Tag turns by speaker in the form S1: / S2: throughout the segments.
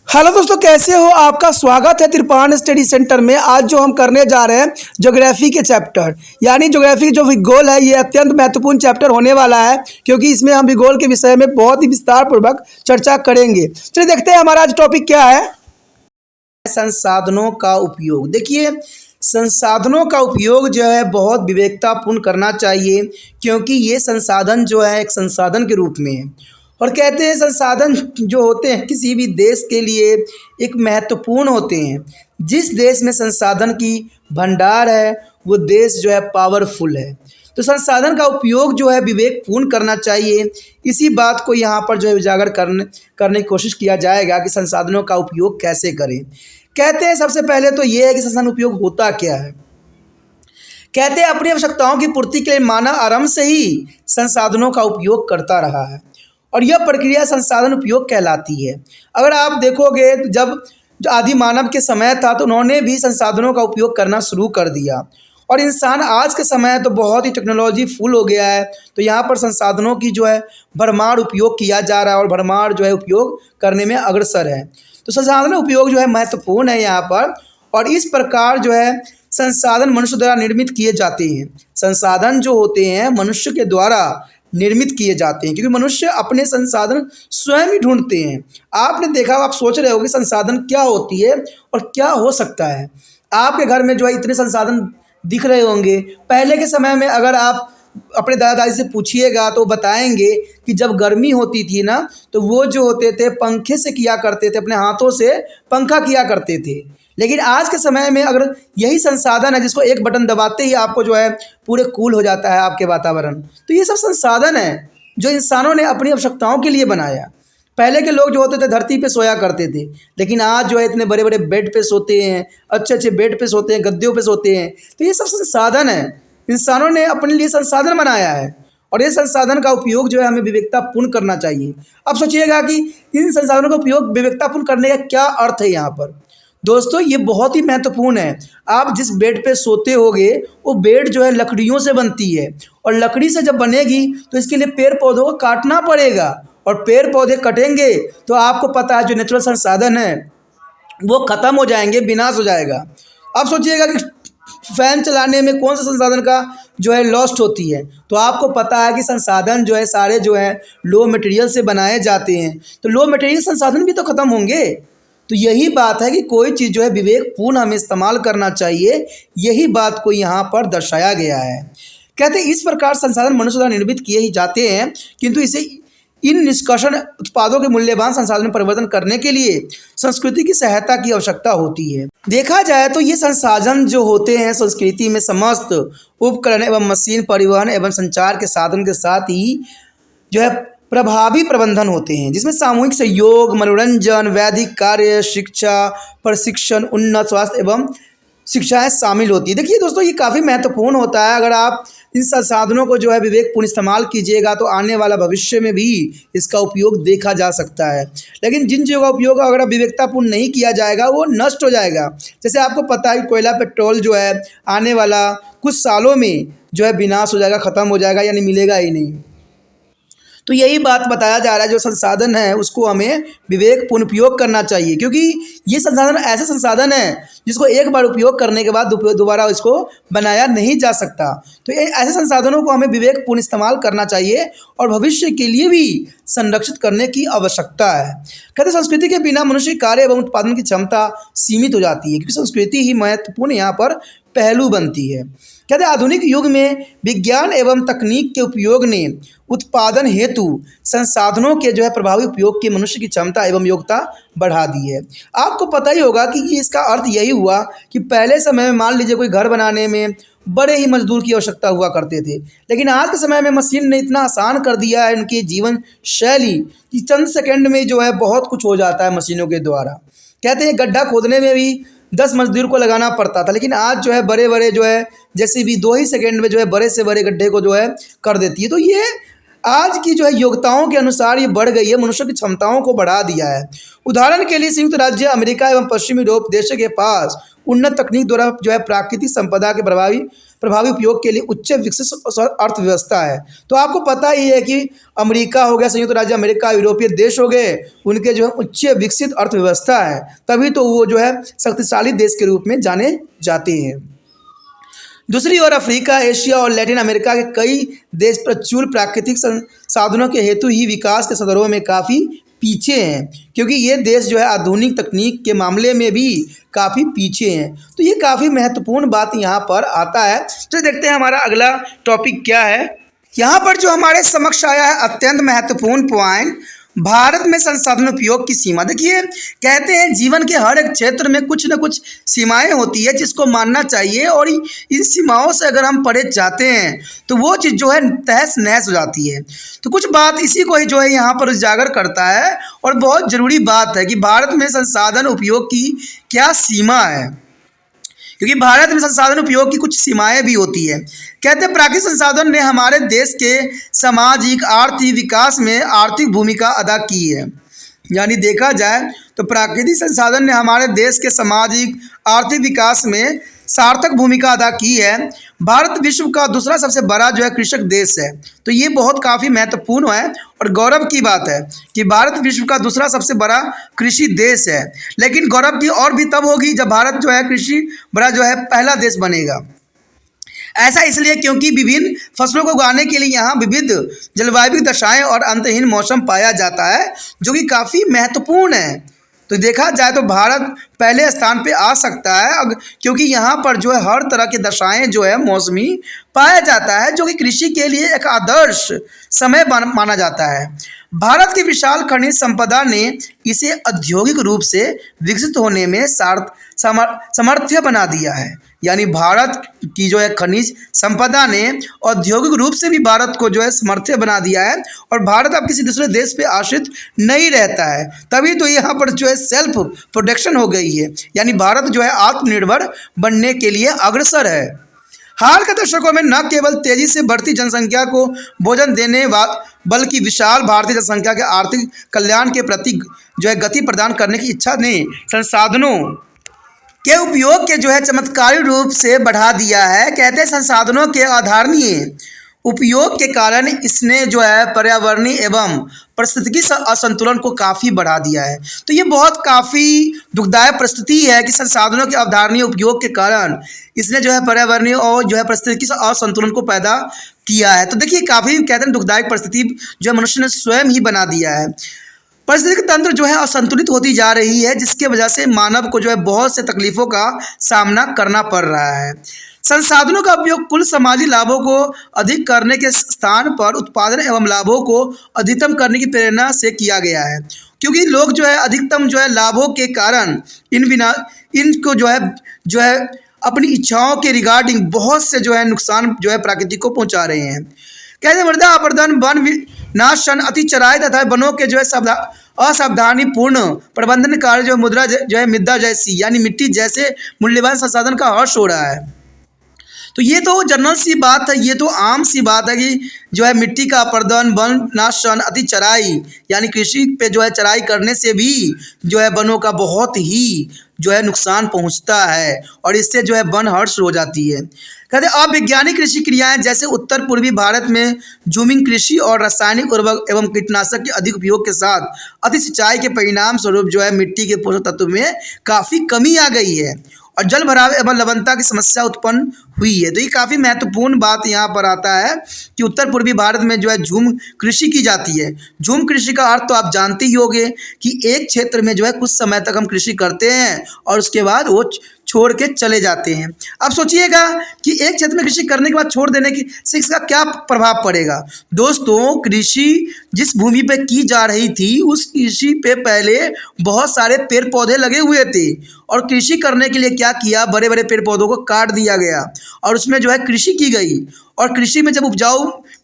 S1: Hello दोस्तों, कैसे हो? आपका स्वागत है त्रिपाण स्टडी सेंटर में। आज जो हम करने जा रहे हैं ज्योग्राफी के चैप्टर, यानी ज्योग्राफी जो भूगोल है, ये अत्यंत महत्वपूर्ण चैप्टर होने वाला है, क्योंकि इसमें हम भूगोल के विषय में बहुत ही विस्तार पूर्वक चर्चा करेंगे। चलिए देखते हैं हमारा आज टॉपिक क्या है। संसाधनों का उपयोग। देखिए, संसाधनों का उपयोग जो है बहुत विवेकतापूर्ण करना चाहिए, क्योंकि ये संसाधन जो है एक संसाधन के रूप में है। और कहते हैं संसाधन जो होते हैं किसी भी देश के लिए एक महत्वपूर्ण होते हैं। जिस देश में संसाधन की भंडार है वो देश जो है पावरफुल है। तो संसाधन का उपयोग जो है विवेकपूर्ण करना चाहिए। इसी बात को यहाँ पर जो है उजागर करने की कोशिश किया जाएगा कि संसाधनों का उपयोग कैसे करें। कहते हैं सबसे पहले तो ये है कि संसाधन उपयोग होता क्या है। कहते हैं अपनी आवश्यकताओं की पूर्ति के लिए मानव आरंभ से ही संसाधनों का उपयोग करता रहा है, और यह प्रक्रिया संसाधन उपयोग कहलाती है। अगर आप देखोगे तो जब जो आदि मानव के समय था तो उन्होंने भी संसाधनों का उपयोग करना शुरू कर दिया, और इंसान आज के समय तो बहुत ही टेक्नोलॉजी फुल हो गया है। तो यहाँ पर संसाधनों की जो है भरमार उपयोग किया जा रहा है, और भरमार जो है उपयोग करने में अग्रसर है। तो संसाधन उपयोग जो है महत्वपूर्ण है यहाँ पर, और इस प्रकार जो है संसाधन मनुष्य द्वारा निर्मित किए जाते हैं। संसाधन जो होते हैं मनुष्य के द्वारा निर्मित किए जाते हैं, क्योंकि मनुष्य अपने संसाधन स्वयं ही ढूंढते हैं। आपने देखा, आप सोच रहे हो कि संसाधन क्या होती है और क्या हो सकता है। आपके घर में जो है इतने संसाधन दिख रहे होंगे। पहले के समय में अगर आप अपने दादा दादी से पूछिएगा तो बताएंगे कि जब गर्मी होती थी ना, तो वो जो होते थे पंखे से किया करते थे, अपने हाथों से पंखा किया करते थे। लेकिन आज के समय में अगर यही संसाधन है जिसको एक बटन दबाते ही आपको जो है पूरे कूल हो जाता है आपके वातावरण। तो ये सब संसाधन है जो इंसानों ने अपनी आवश्यकताओं के लिए बनाया। पहले के लोग जो होते थे धरती पे सोया करते थे, लेकिन आज जो है इतने बड़े बड़े बेड पे सोते हैं, अच्छे अच्छे बेड पे सोते हैं, गद्दों पे सोते हैं। तो ये सब संसाधन है, इंसानों ने अपने लिए संसाधन बनाया है, और ये संसाधन का उपयोग जो है हमें विवेकतापूर्ण करना चाहिए। अब सोचिएगा कि इन संसाधनों का उपयोग विवेकतापूर्ण करने का क्या अर्थ है यहाँ पर। दोस्तों, ये बहुत ही महत्वपूर्ण है। आप जिस बेड पे सोते होगे वो बेड जो है लकड़ियों से बनती है, और लकड़ी से जब बनेगी तो इसके लिए पेड़ पौधों को काटना पड़ेगा, और पेड़ पौधे कटेंगे तो आपको पता है जो नेचुरल संसाधन है वो ख़त्म हो जाएंगे, विनाश हो जाएगा। अब सोचिएगा कि फैन चलाने में कौन सा संसाधन का जो है लॉस्ट होती है। तो आपको पता है कि संसाधन जो है सारे जो है लो मटेरियल से बनाए जाते हैं, तो लो मटेरियल संसाधन भी तो ख़त्म होंगे। तो यही बात है कि कोई चीज़ जो है विवेकपूर्ण हमें इस्तेमाल करना चाहिए। यही बात को यहाँ पर दर्शाया गया है। कहते हैं इस प्रकार संसाधन मनुष्य द्वारा निर्मित किए ही जाते हैं, किंतु इसे इन निष्कर्षण उत्पादों के मूल्यवान संसाधन में परिवर्तन करने के लिए संस्कृति की सहायता की आवश्यकता होती है। देखा जाए तो ये संसाधन जो होते हैं संस्कृति में समस्त उपकरण एवं मशीन, परिवहन एवं संचार के साधन के साथ ही जो है प्रभावी प्रबंधन होते हैं, जिसमें सामूहिक सहयोग, मनोरंजन, वैदिक कार्य, शिक्षा, प्रशिक्षण, उन्नत स्वास्थ्य एवं शिक्षाएं शामिल होती है। देखिए दोस्तों, ये काफ़ी महत्वपूर्ण होता है। अगर आप इन संसाधनों को जो है विवेकपूर्ण इस्तेमाल कीजिएगा तो आने वाला भविष्य में भी इसका उपयोग देखा जा सकता है। लेकिन जिन चीज़ों का उपयोग अगर विवेकतापूर्ण नहीं किया जाएगा वो नष्ट हो जाएगा। जैसे आपको पता है कोयला पेट्रोल जो है आने वाला कुछ सालों में जो है विनाश हो जाएगा, ख़त्म हो जाएगा, यानी मिलेगा ही नहीं। तो यही बात बताया जा रहा है, जो संसाधन है उसको हमें विवेकपूर्ण उपयोग करना चाहिए, क्योंकि ये संसाधन ऐसे संसाधन है जिसको एक बार उपयोग करने के बाद दोबारा इसको बनाया नहीं जा सकता। तो ऐसे संसाधनों को हमें विवेकपूर्ण इस्तेमाल करना चाहिए, और भविष्य के लिए भी संरक्षित करने की आवश्यकता है। कहते संस्कृति के बिना मनुष्य कार्य एवं उत्पादन की क्षमता सीमित हो जाती है, क्योंकि संस्कृति ही महत्वपूर्ण यहाँ पर पहलू बनती है। कहते आधुनिक युग में विज्ञान एवं तकनीक के उपयोग ने उत्पादन हेतु संसाधनों के जो है प्रभावी उपयोग की मनुष्य की क्षमता एवं योग्यता बढ़ा दी है। आपको पता ही होगा कि इसका अर्थ यही हुआ कि पहले समय में मान लीजिए कोई घर बनाने में बड़े ही मजदूर की आवश्यकता हुआ करते थे, लेकिन आज के समय में मशीन ने इतना आसान कर दिया है उनकी जीवन शैली कि चंद सेकंड में जो है बहुत कुछ हो जाता है मशीनों के द्वारा। कहते हैं गड्ढा खोदने में भी 10 मजदूर को लगाना पड़ता था, लेकिन आज जो है बड़े बड़े जो है जैसे भी 2 ही सेकंड में जो है बड़े से बड़े गड्ढे को जो है कर देती है। तो ये आज की जो है योग्यताओं के अनुसार ये बढ़ गई है, मनुष्य की क्षमताओं को बढ़ा दिया है। उदाहरण के लिए संयुक्त राज्य अमेरिका एवं पश्चिमी यूरोप देशों के पास उन्नत तकनीक द्वारा जो है प्राकृतिक संपदा के प्रभावी उपयोग के लिए उच्च विकसित अर्थव्यवस्था है। तो आपको पता ही है कि अमेरिका हो गया, संयुक्त राज्य अमेरिका, यूरोपीय देश हो गए, उनके जो है उच्च विकसित अर्थव्यवस्था है, तभी तो वो जो है शक्तिशाली देश के रूप में जाने जाते हैं। दूसरी ओर अफ्रीका, एशिया और लैटिन अमेरिका के कई देश प्रचुर प्राकृतिक संसाधनों के हेतु ही विकास के संदर्भ में काफ़ी पीछे हैं, क्योंकि ये देश जो है आधुनिक तकनीक के मामले में भी काफ़ी पीछे हैं। तो ये काफ़ी महत्वपूर्ण बात यहाँ पर आता है। तो देखते हैं हमारा अगला टॉपिक क्या है। यहाँ पर जो हमारे समक्ष आया है अत्यंत महत्वपूर्ण पॉइंट, भारत में संसाधन उपयोग की सीमा। देखिए, कहते हैं जीवन के हर एक क्षेत्र में कुछ न कुछ सीमाएं होती है जिसको मानना चाहिए, और इन सीमाओं से अगर हम परे जाते हैं तो वो चीज़ जो है तहस नहस हो जाती है। तो कुछ बात इसी को ही जो है यहाँ पर उजागर करता है, और बहुत ज़रूरी बात है कि भारत में संसाधन उपयोग की क्या सीमा है, क्योंकि भारत में संसाधन उपयोग की कुछ सीमाएं भी होती है। कहते हैं प्राकृतिक संसाधन ने हमारे देश के सामाजिक आर्थिक विकास में आर्थिक भूमिका अदा की है। यानी देखा जाए तो प्राकृतिक संसाधन ने हमारे देश के सामाजिक आर्थिक विकास में सार्थक भूमिका अदा की है। भारत विश्व का दूसरा सबसे बड़ा जो है कृषक देश है। तो ये बहुत काफ़ी महत्वपूर्ण है और गौरव की बात है कि भारत विश्व का दूसरा सबसे बड़ा कृषि देश है। लेकिन गौरव की और भी तब होगी जब भारत जो है कृषि बड़ा जो है पहला देश बनेगा। ऐसा इसलिए क्योंकि विभिन्न फसलों को उगाने के लिए यहाँ विविध जलवायु दशाएं और अंतहीन मौसम पाया जाता है, जो कि काफ़ी महत्वपूर्ण है। तो देखा जाए तो भारत पहले स्थान पे आ सकता है, क्योंकि यहाँ पर जो है हर तरह की दशाएं जो है मौसमी पाया जाता है, जो कि कृषि के लिए एक आदर्श समय माना जाता है। भारत की विशाल खनिज संपदा ने इसे औद्योगिक रूप से विकसित होने में समर्थ्य बना दिया है। यानी भारत की जो है खनिज संपदा ने औद्योगिक रूप से भी भारत को जो है समर्थ्य बना दिया है, और भारत अब किसी दूसरे देश पे आश्रित नहीं रहता है। तभी तो यहाँ पर जो है सेल्फ प्रोडक्शन हो गई है, यानी भारत जो है आत्मनिर्भर बनने के लिए अग्रसर है। हाल के दशकों में न केवल तेजी से बढ़ती जनसंख्या को भोजन देने बल्कि विशाल भारतीय जनसंख्या के आर्थिक कल्याण के प्रति जो है गति प्रदान करने की इच्छा ने संसाधनों के उपयोग के जो है चमत्कारी रूप से बढ़ा दिया है। कहते हैं संसाधनों के आधारणीय उपयोग के कारण इसने जो है पर्यावरणीय एवं पारिस्थितिकी असंतुलन को काफ़ी बढ़ा दिया है। तो ये बहुत काफ़ी दुखदायक परिस्थिति है कि संसाधनों के अवधारणीय उपयोग के कारण इसने जो है पर्यावरणीय और जो है पारिस्थितिकी असंतुलन को पैदा किया है। तो देखिए, काफ़ी कहते हैं दुखदायक परिस्थिति जो मनुष्य ने स्वयं ही बना दिया है। पारिस्थितिक तंत्र जो है असंतुलित होती जा रही है, जिसके वजह से मानव को जो है बहुत से तकलीफ़ों का सामना करना पड़ रहा है। संसाधनों का उपयोग कुल समाजी लाभों को अधिक करने के स्थान पर उत्पादन एवं लाभों को अधिकतम करने की प्रेरणा से किया गया है, क्योंकि लोग जो है अधिकतम जो है लाभों के कारण इनको जो है अपनी इच्छाओं के रिगार्डिंग बहुत से जो है नुकसान जो है प्रकृति को पहुंचा रहे हैं। कहते मृदा अपरदन, वन विनाशन, अति चराई तथा वनों के जो है असावधानी पूर्ण प्रबंधन कार्य जो मृदा जैसी यानी मिट्टी जैसे मूल्यवान संसाधन का हर्ष हो रहा है। तो ये तो जनरल सी बात है, ये तो आम सी बात है कि जो है मिट्टी का अपरदन, वन नाशन, अति चराई यानी कृषि पे जो है चराई करने से भी जो है वनों का बहुत ही जो है नुकसान पहुंचता है, और इससे जो है वन हर्ष हो जाती है। कहते हैं अवैज्ञानिक कृषि क्रियाएं जैसे उत्तर पूर्वी भारत में जूमिंग कृषि और रासायनिक उर्वरक एवं कीटनाशक के अधिक उपयोग के साथ अति सिंचाई के परिणाम स्वरूप जो है मिट्टी के पोषक तत्व में काफ़ी कमी आ गई है, और जल भराव एवं लवणता की समस्या उत्पन्न हुई है। तो ये काफ़ी महत्वपूर्ण बात यहाँ पर आता है कि उत्तर पूर्वी भारत में जो है झूम कृषि की जाती है। झूम कृषि का अर्थ तो आप जानते ही होंगे कि एक क्षेत्र में जो है कुछ समय तक हम कृषि करते हैं और उसके बाद वो छोड़ के चले जाते हैं। अब सोचिएगा कि एक क्षेत्र में कृषि करने के बाद छोड़ देने की से इसका क्या प्रभाव पड़ेगा। दोस्तों, कृषि जिस भूमि पे की जा रही थी उस कृषि पे पहले बहुत सारे पेड़ पौधे लगे हुए थे, और कृषि करने के लिए क्या किया, बड़े बड़े पेड़ पौधों को काट दिया गया और उसमें जो है कृषि की गई, और कृषि में जब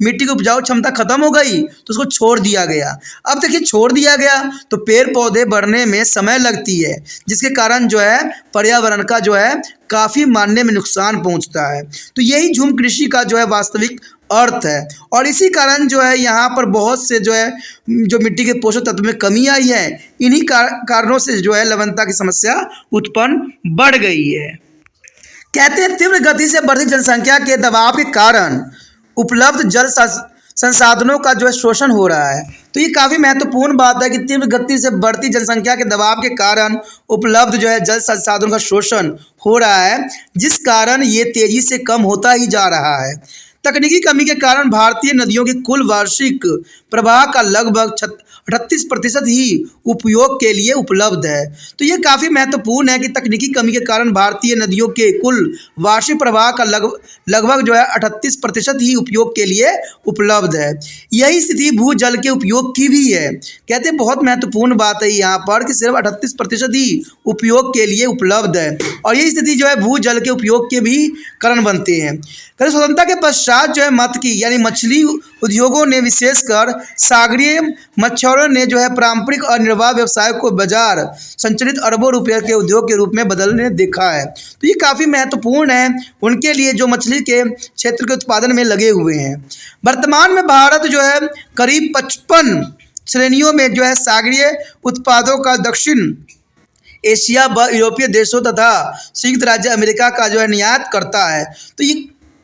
S1: मिट्टी की उपजाऊ क्षमता खत्म हो गई तो उसको छोड़ दिया गया। अब देखिए, छोड़ दिया गया तो पेड़ पौधे बढ़ने में समय लगती है, जिसके कारण जो है पर्यावरण का जो है काफ़ी मानने में नुकसान पहुंचता है। तो यही झूम कृषि का जो है वास्तविक अर्थ है। और इसी कारण जो है यहाँ पर बहुत से जो है जो मिट्टी के पोषक तत्व में कमी आई है, इन्हीं कारणों से जो है लवणता की समस्या उत्पन्न बढ़ गई है। कहते हैं तीव्र गति से बढ़ती जनसंख्या के दबाव के कारण उपलब्ध जल संसाधनों का जो है शोषण हो रहा है। तो ये काफ़ी महत्वपूर्ण बात है कि तीव्र गति से बढ़ती जनसंख्या के दबाव के कारण उपलब्ध जो है जल संसाधनों का शोषण हो रहा है, जिस कारण ये तेजी से कम होता ही जा रहा है। तकनीकी कमी के कारण भारतीय नदियों के कुल वार्षिक प्रवाह का लगभग 38% ही उपयोग के लिए उपलब्ध है। तो ये काफ़ी महत्वपूर्ण है कि तकनीकी कमी के कारण भारतीय नदियों के कुल वार्षिक प्रवाह का लगभग जो है 38% ही उपयोग के लिए उपलब्ध है। यही स्थिति भूजल के उपयोग की भी है। कहते हैं बहुत महत्वपूर्ण बात है यहाँ पर कि सिर्फ 38% ही उपयोग के लिए उपलब्ध है, और यही स्थिति जो है भूजल के उपयोग के भी कारण बनते हैं। स्वतंत्रता के पश्चात जो है मत्की यानी मछली उद्योगों ने, विशेषकर सागरीय मछुआरों ने जो है पारंपरिक और निर्वाह व्यवसाय को बाजार संचालित अरबों रुपये के उद्योग के रूप में बदलने देखा है। तो ये काफ़ी महत्वपूर्ण है उनके लिए जो मछली के क्षेत्र के उत्पादन में लगे हुए हैं। वर्तमान में भारत जो है करीब 55 श्रेणियों में जो है सागरीय उत्पादों का दक्षिण एशिया व यूरोपीय देशों तथा संयुक्त राज्य अमेरिका का जो है निर्यात करता है। तो ये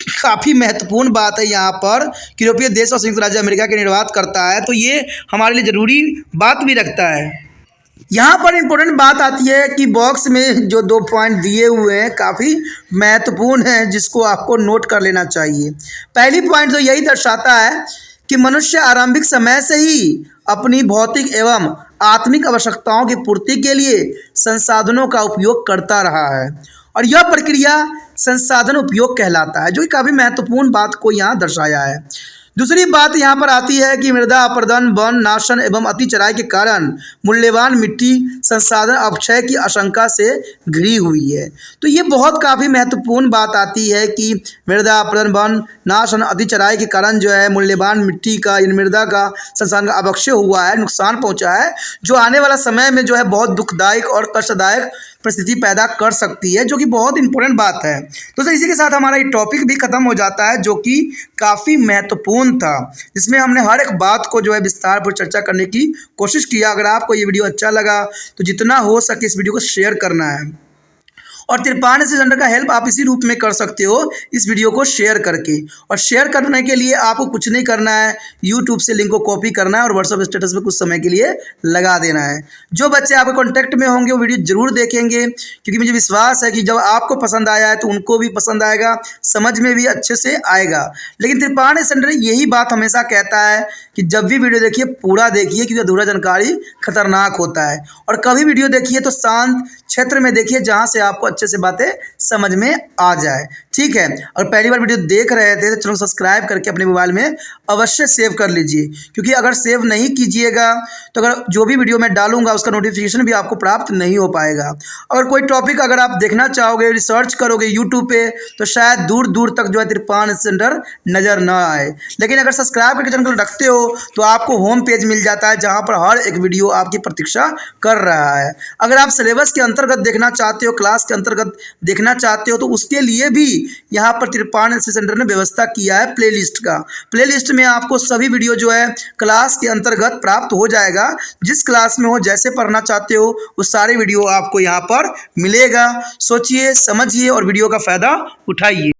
S1: काफ़ी महत्वपूर्ण बात है यहाँ पर कि यूरोपीय देश और संयुक्त राज्य अमेरिका के निर्यात करता है, तो ये हमारे लिए ज़रूरी बात भी रखता है। यहाँ पर इम्पोर्टेंट बात आती है कि बॉक्स में जो 2 पॉइंट दिए हुए हैं काफ़ी महत्वपूर्ण हैं, जिसको आपको नोट कर लेना चाहिए। पहली पॉइंट तो यही दर्शाता है कि मनुष्य आरंभिक समय से ही अपनी भौतिक एवं आत्मिक आवश्यकताओं की पूर्ति के लिए संसाधनों का उपयोग करता रहा है, और यह प्रक्रिया संसाधन उपयोग कहलाता है, जो कि काफ़ी महत्वपूर्ण बात को यहाँ दर्शाया है। दूसरी बात यहाँ पर आती है कि मृदा अपरदन, वन नाशन एवं अति चराई के कारण मूल्यवान मिट्टी संसाधन अपक्षय की आशंका से घिरी हुई है। तो ये बहुत काफ़ी महत्वपूर्ण बात आती है कि मृदा अपरदन, वन नाशन, अति चराई के कारण जो है मूल्यवान मिट्टी का, मृदा का संसाधन का अपक्षय हुआ है, नुकसान पहुँचा है, जो आने वाला समय में जो है बहुत दुखदायक और कष्टदायक परिस्थिति पैदा कर सकती है, जो कि बहुत इंपॉर्टेंट बात है। तो इसी के साथ हमारा ये टॉपिक भी खत्म हो जाता है, जो कि काफ़ी महत्वपूर्ण था, जिसमें हमने हर एक बात को जो है विस्तार पर चर्चा करने की कोशिश किया। अगर आपको ये वीडियो अच्छा लगा तो जितना हो सके इस वीडियो को शेयर करना है, और तिरपान एसएससी सेंटर का हेल्प आप इसी रूप में कर सकते हो, इस वीडियो को शेयर करके। और शेयर करने के लिए आपको कुछ नहीं करना है, यूट्यूब से लिंक को कॉपी करना है और व्हाट्सएप स्टेटस पे कुछ समय के लिए लगा देना है। जो बच्चे आपके कॉन्टैक्ट में होंगे वो वीडियो जरूर देखेंगे, क्योंकि मुझे विश्वास है कि जब आपको पसंद आया है तो उनको भी पसंद आएगा, समझ में भी अच्छे से आएगा। लेकिन तिरपान एसएससी सेंटर यही बात हमेशा कहता है कि जब भी वीडियो देखिए पूरा देखिए, क्योंकि अधूरा जानकारी खतरनाक होता है। और कभी वीडियो देखिए तो शांत क्षेत्र में देखिए, जहाँ से आपको अच्छे से बातें समझ में आ जाए। ठीक है, और पहली बार वीडियो देख रहे थे तो चैनल सब्सक्राइब करके अपने मोबाइल में अवश्य सेव कर लीजिए, क्योंकि अगर सेव नहीं कीजिएगा तो अगर जो भी वीडियो मैं डालूंगा उसका नोटिफिकेशन भी आपको प्राप्त नहीं हो पाएगा। अगर कोई टॉपिक अगर आप देखना चाहोगे, रिसर्च करोगे यूट्यूब पे, तो शायद दूर दूर तक जो है तिरपान सेंटर नज़र न आए। लेकिन अगर सब्सक्राइब करके चैनल को रखते हो तो आपको होम पेज मिल जाता है, जहाँ पर हर एक वीडियो आपकी प्रतीक्षा कर रहा है। अगर आप सिलेबस के अंतर्गत देखना चाहते हो, क्लास के अंतर्गत देखना चाहते हो, तो उसके लिए भी यहाँ पर तिरपान एसएससी सेंटर ने व्यवस्था किया है प्लेलिस्ट का। प्लेलिस्ट में आपको सभी वीडियो जो है क्लास के अंतर्गत प्राप्त हो जाएगा। जिस क्लास में हो, जैसे पढ़ना चाहते हो, वो सारे वीडियो आपको यहाँ पर मिलेगा। सोचिए, समझिए और वीडियो का फ़ायदा उठाइए।